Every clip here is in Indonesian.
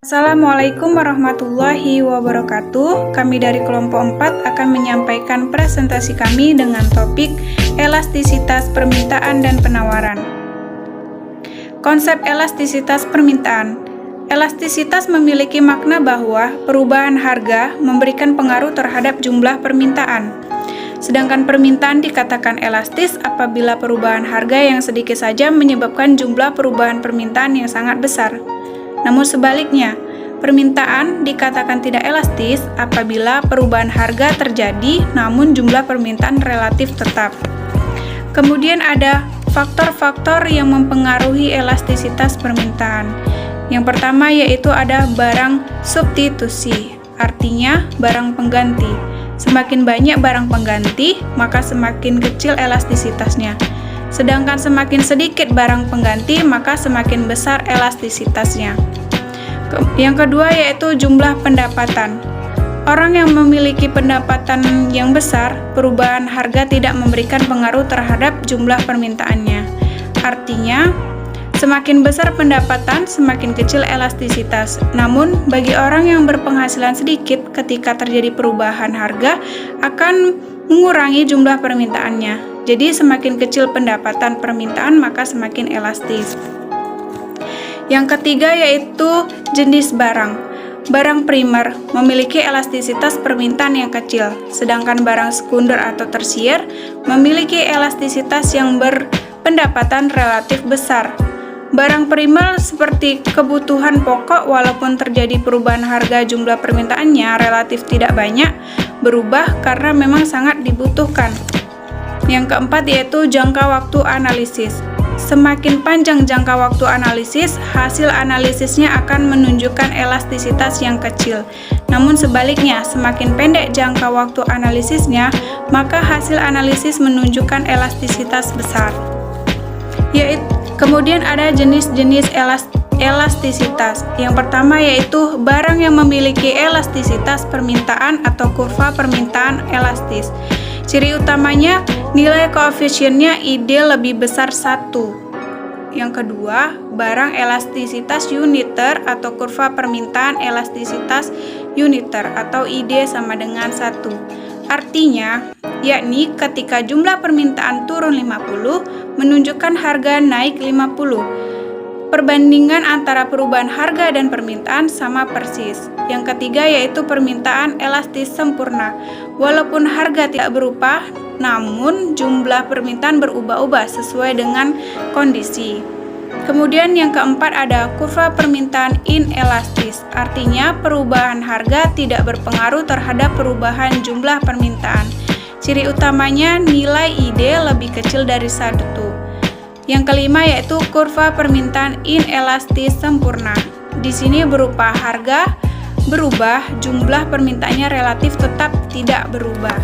Assalamualaikum warahmatullahi wabarakatuh. Kami dari kelompok 4 akan menyampaikan presentasi kami dengan topik elastisitas permintaan dan penawaran. Konsep elastisitas permintaan. Elastisitas memiliki makna bahwa perubahan harga memberikan pengaruh terhadap jumlah permintaan. Sedangkan permintaan dikatakan elastis apabila perubahan harga yang sedikit saja menyebabkan jumlah perubahan permintaan yang sangat besar. Namun sebaliknya, permintaan dikatakan tidak elastis apabila perubahan harga terjadi namun jumlah permintaan relatif tetap. Kemudian ada faktor-faktor yang mempengaruhi elastisitas permintaan. Yang pertama yaitu ada barang substitusi, artinya barang pengganti. Semakin banyak barang pengganti, maka semakin kecil elastisitasnya. Sedangkan semakin sedikit barang pengganti, maka semakin besar elastisitasnya. Yang kedua yaitu jumlah pendapatan. Orang yang memiliki pendapatan yang besar, perubahan harga tidak memberikan pengaruh terhadap jumlah permintaannya. Artinya, semakin besar pendapatan, semakin kecil elastisitas. Namun, bagi orang yang berpenghasilan sedikit, ketika terjadi perubahan harga, akan mengurangi jumlah permintaannya. Jadi semakin kecil pendapatan permintaan maka semakin elastis. Yang ketiga yaitu jenis barang. Barang primer memiliki elastisitas permintaan yang kecil, sedangkan barang sekunder atau tersier memiliki elastisitas yang berpendapatan relatif besar. Barang primer seperti kebutuhan pokok walaupun terjadi perubahan harga jumlah permintaannya relatif tidak banyak berubah karena memang sangat dibutuhkan. Yang keempat yaitu jangka waktu analisis. Semakin panjang jangka waktu analisis, hasil analisisnya akan menunjukkan elastisitas yang kecil. Namun sebaliknya, semakin pendek jangka waktu analisisnya, maka hasil analisis menunjukkan elastisitas besar. Kemudian ada jenis-jenis elastisitas. Yang pertama yaitu barang yang memiliki elastisitas permintaan atau kurva permintaan elastis. Ciri utamanya, nilai koefisiennya ID lebih besar 1. Yang kedua, barang elastisitas uniter atau kurva permintaan elastisitas uniter atau ID sama dengan 1. Artinya, yakni ketika jumlah permintaan turun 50, menunjukkan harga naik 50. Perbandingan antara perubahan harga dan permintaan sama persis. Yang ketiga yaitu permintaan elastis sempurna. Walaupun harga tidak berubah, namun jumlah permintaan berubah-ubah sesuai dengan kondisi. Kemudian yang keempat ada kurva permintaan inelastis. Artinya perubahan harga tidak berpengaruh terhadap perubahan jumlah permintaan. Ciri utamanya nilai ID lebih kecil dari 1. Yang kelima yaitu kurva permintaan inelastis sempurna. Di sini berupa harga berubah, jumlah permintaannya relatif tetap tidak berubah.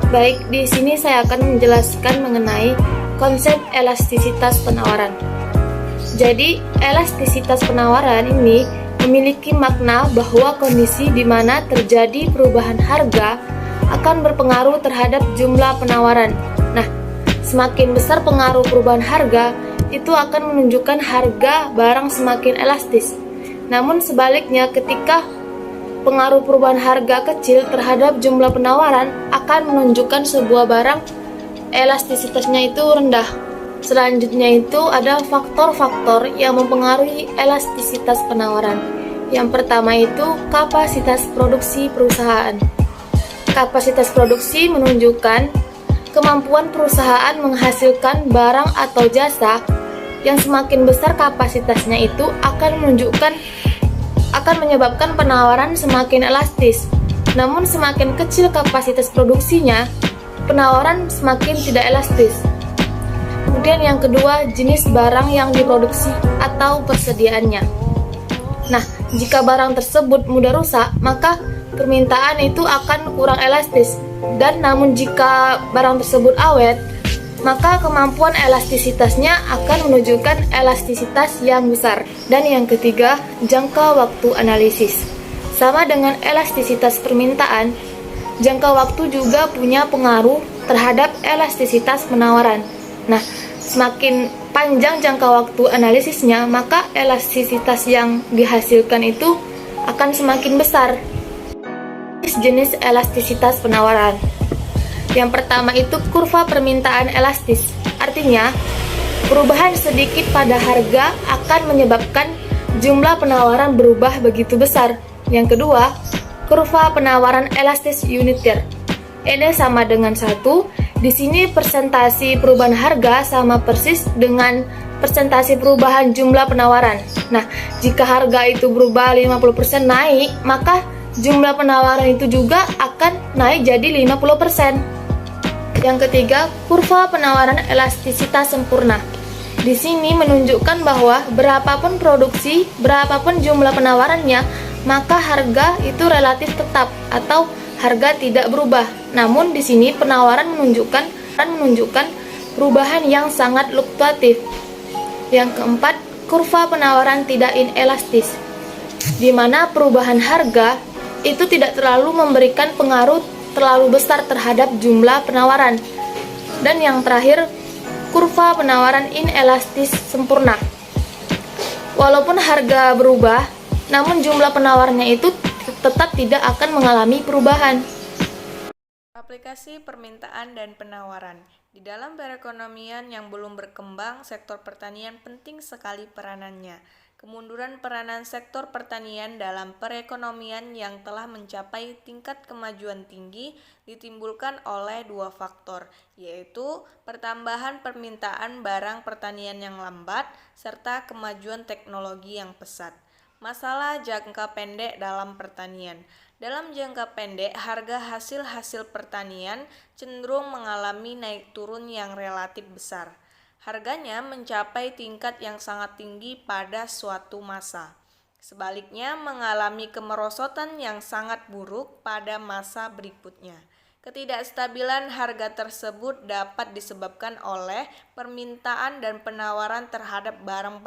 Baik, di sini saya akan menjelaskan mengenai konsep elastisitas penawaran. Jadi, elastisitas penawaran ini memiliki makna bahwa kondisi di mana terjadi perubahan harga akan berpengaruh terhadap jumlah penawaran. Nah, semakin besar pengaruh perubahan harga, itu akan menunjukkan harga barang semakin elastis. Namun sebaliknya, ketika pengaruh perubahan harga kecil terhadap jumlah penawaran akan menunjukkan sebuah barang elastisitasnya itu rendah. Selanjutnya itu ada faktor-faktor yang mempengaruhi elastisitas penawaran. Yang pertama itu kapasitas produksi perusahaan. Kapasitas produksi menunjukkan kemampuan perusahaan menghasilkan barang atau jasa. Yang semakin besar kapasitasnya itu akan menyebabkan penawaran semakin elastis. Namun semakin kecil kapasitas produksinya, penawaran semakin tidak elastis. Kemudian yang kedua, jenis barang yang diproduksi atau persediaannya. Nah, jika barang tersebut mudah rusak, maka permintaan itu akan kurang elastis. Dan namun jika barang tersebut awet, maka kemampuan elastisitasnya akan menunjukkan elastisitas yang besar. Dan yang ketiga, jangka waktu analisis. Sama dengan elastisitas permintaan, jangka waktu juga punya pengaruh terhadap elastisitas penawaran. Nah, semakin panjang jangka waktu analisisnya, maka elastisitas yang dihasilkan itu akan semakin besar. Jenis elastisitas penawaran. Yang pertama itu kurva permintaan elastis. Artinya, perubahan sedikit pada harga akan menyebabkan jumlah penawaran berubah begitu besar. Yang kedua, kurva penawaran elastis uniter. Ini sama dengan 1. Di sini persentase perubahan harga sama persis dengan persentase perubahan jumlah penawaran. Nah, jika harga itu berubah 50% naik, maka jumlah penawaran itu juga akan naik jadi 50%. Yang ketiga, kurva penawaran elastisitas sempurna. Di sini menunjukkan bahwa berapapun produksi, berapapun jumlah penawarannya, maka harga itu relatif tetap atau harga tidak berubah. Namun di sini penawaran menunjukkan perubahan yang sangat fluktuatif. Yang keempat, kurva penawaran tidak inelastis, di mana perubahan harga itu tidak terlalu memberikan pengaruh terlalu besar terhadap jumlah penawaran. Dan yang terakhir, kurva penawaran inelastis sempurna. Walaupun harga berubah, namun jumlah penawarannya itu tetap tidak akan mengalami perubahan. Aplikasi permintaan dan penawaran. Di dalam perekonomian yang belum berkembang, sektor pertanian penting sekali peranannya. Kemunduran peranan sektor pertanian dalam perekonomian yang telah mencapai tingkat kemajuan tinggi ditimbulkan oleh dua faktor, yaitu pertambahan permintaan barang pertanian yang lambat serta kemajuan teknologi yang pesat. Masalah jangka pendek dalam pertanian. Dalam jangka pendek, harga hasil-hasil pertanian cenderung mengalami naik turun yang relatif besar. Harganya mencapai tingkat yang sangat tinggi pada suatu masa. Sebaliknya, mengalami kemerosotan yang sangat buruk pada masa berikutnya. Ketidakstabilan harga tersebut dapat disebabkan oleh permintaan dan penawaran terhadap barang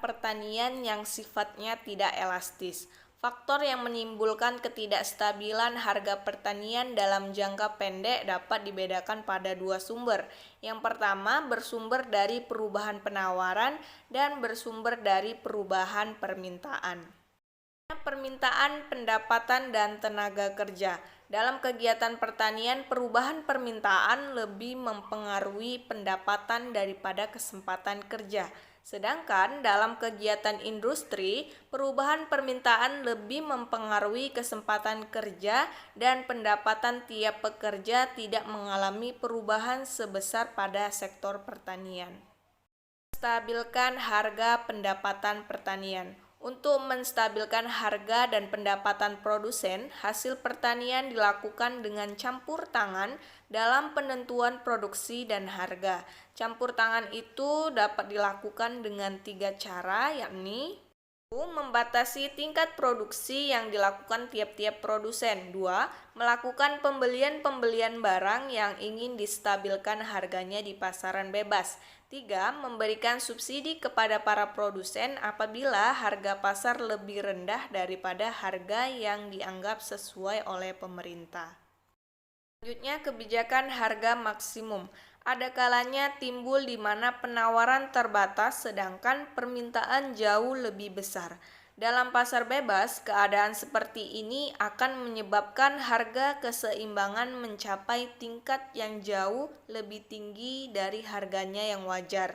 pertanian yang sifatnya tidak elastis. Faktor yang menimbulkan ketidakstabilan harga pertanian dalam jangka pendek dapat dibedakan pada dua sumber. Yang pertama bersumber dari perubahan penawaran dan bersumber dari perubahan permintaan. Permintaan, pendapatan, dan tenaga kerja. Dalam kegiatan pertanian, perubahan permintaan lebih mempengaruhi pendapatan daripada kesempatan kerja. Sedangkan dalam kegiatan industri, perubahan permintaan lebih mempengaruhi kesempatan kerja dan pendapatan tiap pekerja tidak mengalami perubahan sebesar pada sektor pertanian. Stabilkan harga pendapatan pertanian. Untuk menstabilkan harga dan pendapatan produsen, hasil pertanian dilakukan dengan campur tangan dalam penentuan produksi dan harga. Campur tangan itu dapat dilakukan dengan 3 cara, yakni: 1. Membatasi tingkat produksi yang dilakukan tiap-tiap produsen. 2. Melakukan pembelian barang yang ingin distabilkan harganya di pasaran bebas. 3. Memberikan subsidi kepada para produsen apabila harga pasar lebih rendah daripada harga yang dianggap sesuai oleh pemerintah. Selanjutnya, kebijakan harga maksimum. Ada kalanya timbul di mana penawaran terbatas sedangkan permintaan jauh lebih besar. Dalam pasar bebas, keadaan seperti ini akan menyebabkan harga keseimbangan mencapai tingkat yang jauh lebih tinggi dari harganya yang wajar.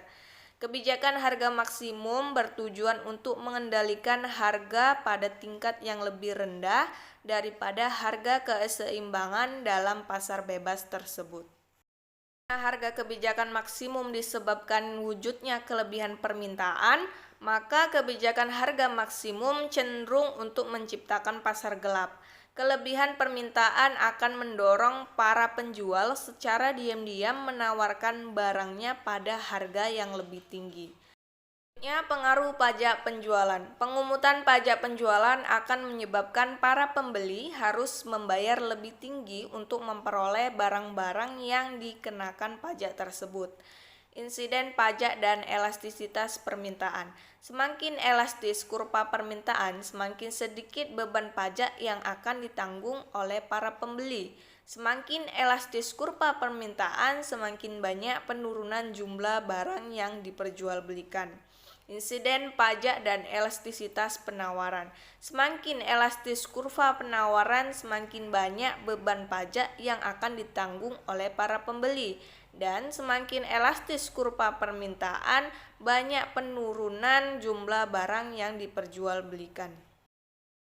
Kebijakan harga maksimum bertujuan untuk mengendalikan harga pada tingkat yang lebih rendah daripada harga keseimbangan dalam pasar bebas tersebut. Harga kebijakan maksimum disebabkan wujudnya kelebihan permintaan, maka kebijakan harga maksimum cenderung untuk menciptakan pasar gelap. Kelebihan permintaan akan mendorong para penjual secara diam-diam menawarkan barangnya pada harga yang lebih tinggi. Pengaruh pajak penjualan. Pengumutan pajak penjualan akan menyebabkan para pembeli harus membayar lebih tinggi untuk memperoleh barang-barang yang dikenakan pajak tersebut. Insiden pajak dan elastisitas permintaan. Semakin elastis kurva permintaan, semakin sedikit beban pajak yang akan ditanggung oleh para pembeli. Semakin elastis kurva permintaan, semakin banyak penurunan jumlah barang yang diperjualbelikan. Insiden pajak dan elastisitas penawaran. Semakin elastis kurva penawaran, semakin banyak beban pajak yang akan ditanggung oleh para pembeli. Dan semakin elastis kurva permintaan, banyak penurunan jumlah barang yang diperjualbelikan.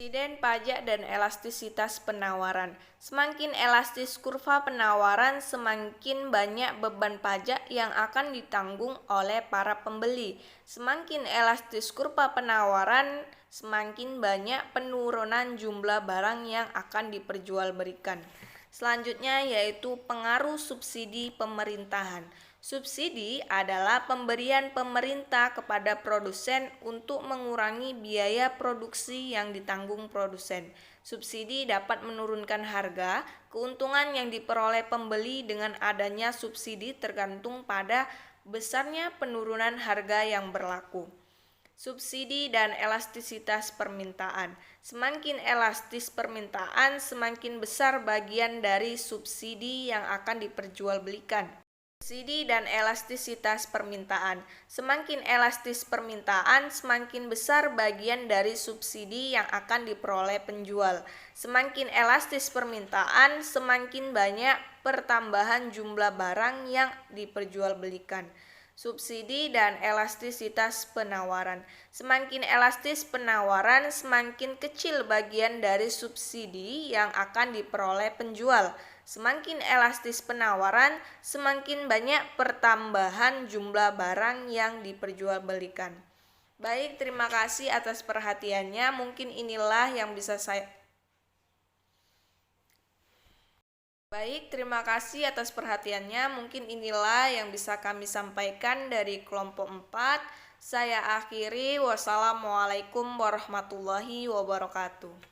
Insiden pajak dan elastisitas penawaran. Semakin elastis kurva penawaran, semakin banyak beban pajak yang akan ditanggung oleh para pembeli. Semakin elastis kurva penawaran, semakin banyak penurunan jumlah barang yang akan diperjualbelikan. Selanjutnya yaitu pengaruh subsidi pemerintahan. Subsidi adalah pemberian pemerintah kepada produsen untuk mengurangi biaya produksi yang ditanggung produsen. Subsidi dapat menurunkan harga. Keuntungan yang diperoleh pembeli dengan adanya subsidi tergantung pada besarnya penurunan harga yang berlaku. Subsidi dan elastisitas permintaan. Semakin elastis permintaan, semakin besar bagian dari subsidi yang akan diperjualbelikan. Subsidi dan elastisitas permintaan. Semakin elastis permintaan, semakin besar bagian dari subsidi yang akan diperoleh penjual. Semakin elastis permintaan, semakin banyak pertambahan jumlah barang yang diperjualbelikan. Subsidi dan elastisitas penawaran. Semakin elastis penawaran, semakin kecil bagian dari subsidi yang akan diperoleh penjual. Semakin elastis penawaran, semakin banyak pertambahan jumlah barang yang diperjualbelikan. Baik, terima kasih atas perhatiannya. Mungkin inilah yang bisa saya terima kasih atas perhatiannya. Mungkin inilah yang bisa kami sampaikan dari kelompok 4. Saya akhiri. Wassalamualaikum warahmatullahi wabarakatuh.